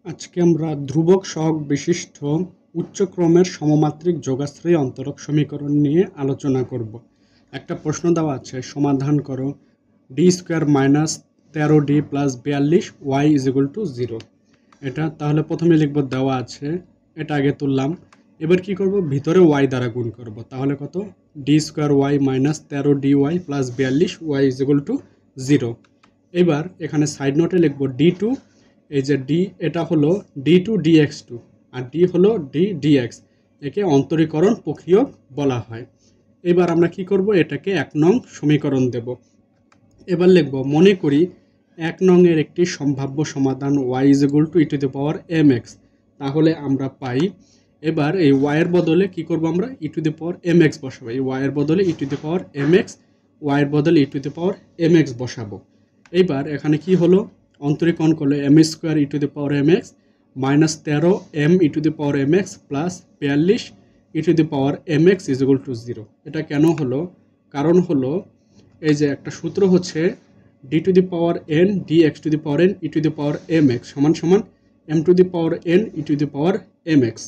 আজকে আমরা ধ্রুবক সহগ বিশিষ্ট উচ্চক্রমের সমমাত্রিক যোগাশ্রয়ী অন্তরক সমীকরণ নিয়ে আলোচনা করব। একটা প্রশ্ন দেওয়া আছে, সমাধান করো d square minus 13d plus 42 y is equal to 0। এটা তাহলে প্রথমে লিখব, দেওয়া আছে, এটা আগে তুললাম। এবার কি করব, ভিতরে ওয়াই দ্বারা গুণ করব। তাহলে কত, d square y minus 13d y plus 42 y is equal to 0। এবার এখানে সাইড নোটে লিখব ডি টু, এই যে ডি এটা হলো ডি টু ডিএক্স টু, আর ডি হলো ডি ডিএক্স। একে অন্তরীকরণ প্রক্রিয়ক বলা হয়। এবার আমরা কি করব, এটাকে 1 নং সমীকরণ দেব। এবার লিখব, মনে করি 1 নং এর একটি সম্ভাব্য সমাধান y is equal to e to the power m x. তাহলে আমরা পাই, এবার এই y এর বদলে কি করব, আমরা e to the power m x বসাবো। এই y এর বদলে e to the power m x, y এর বদলে e to the power m x বসাবো। এইবার এখানে কি হলো, অন্তরীকরণ করলে m square e to the power m x minus 13 m e to the power m x plus 42 e to the power m x is equal to 0। এটা কেন হলো, কারণ হলো এই যে একটা সূত্র হচ্ছে d to the power n d x to the power n e to the power m x সমান সমান m to the power n e to the power m x.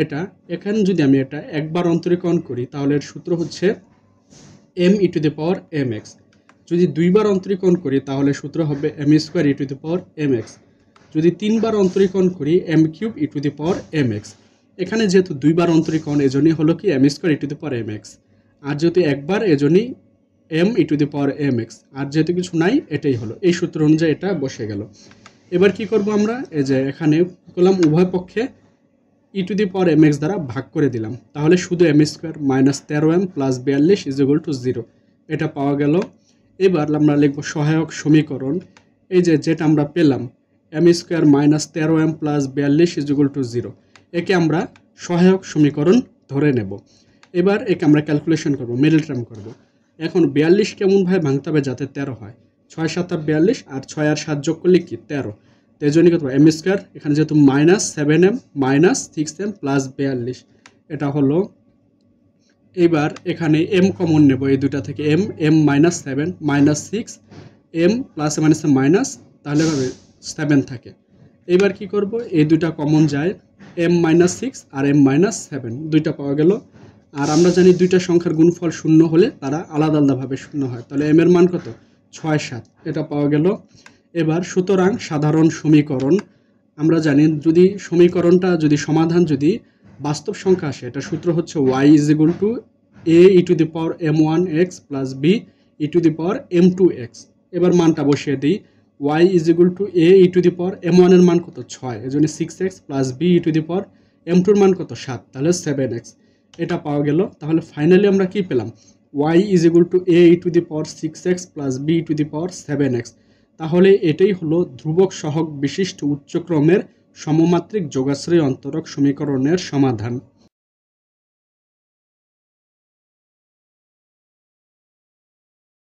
এটা এখানে যদি আমি এটা একবার অন্তরীকরণ করি তাহলে এর সূত্র হচ্ছে m e to the power m x. যদি দুইবার অন্তরীকরণ করি তাহলে সূত্র হবে m square e to the power m x. যদি তিনবার অন্তরীকরণ করি m cube e to the power m x. এখানে যেহেতু দুইবার অন্তরীকরণ, এজন্যই হলো কি m square e to the power m x. আর যেহেতু একবার, এজন্যই m e to the power m x. আর যেহেতু কিছু নাই, এটাই হলো, এই সূত্র অনুযায়ী এটা বসে গেল। এবার কি করব আমরা, এই যে এখানে করলাম উভয় পক্ষে e to the power m x দ্বারা ভাগ করে দিলাম। তাহলে শুধু m square minus 13 m plus 42 is equal to 0, এটা পাওয়া গেল। এবার আমরা লিখব সহায়ক সমীকরণ। এই যে যেটা আমরা পেলাম m square minus 13 m plus 42 is equal to 0, একে আমরা সহায়ক সমীকরণ ধরে নেব। এবার একে আমরা ক্যালকুলেশন করব, মিডল টার্ম করব। এখন 42 কেমনভাবে ভাঙতে হবে যাতে 13 হয়, 6 7 42, আর 6 আর 7 যোগ করলে কি 13। তো এই জন্য কত, এম স্কোয়ার এখানে যেহেতু minus 7 m minus 6 m plus 42, এটা হলো। এবার এখানে এম কমন নেব এই দুটা থেকে, m m minus 7 minus 6 m plus minus minus, তাহলে হবে 7 থাকে। এবার কি করব, এই দুটা কমন যায়, এম মাইনাস 6 আর এম মাইনাস 7 দুইটা পাওয়া গেল। আর আমরা জানি দুইটা সংখ্যার গুণফল শূন্য হলে তারা আলাদা আলাদাভাবে শূন্য হয়, তাহলে এম এর মান কত, 6 7, এটা পাওয়া গেল। এবার সুতরাং সাধারণ সমীকরণ, আমরা জানি যদি সমীকরণটা যদি সমাধান যদি বাস্তব সংখ্যা আসে, এটা সূত্র হচ্ছে y is equal to a e to the power m one x plus b e to the power m two x. এবার মানটা বসিয়ে দিই, y is equal to a e to the power m ওয়ানের মান কত 6, এই জন্য 6x plus b e to the power m টুর মান কত 7, তাহলে 7x, এটা পাওয়া গেল। তাহলে ফাইনালি আমরা কি পেলাম, y is equal to a e to the power 6x plus b e to the power 7x। তাহলে এটাই হলো ধ্রুবক সহগ বিশিষ্ট উচ্চক্রমের সমমাত্রিক যোগাশ্রয়ী অন্তরক সমীকরণের সমাধান।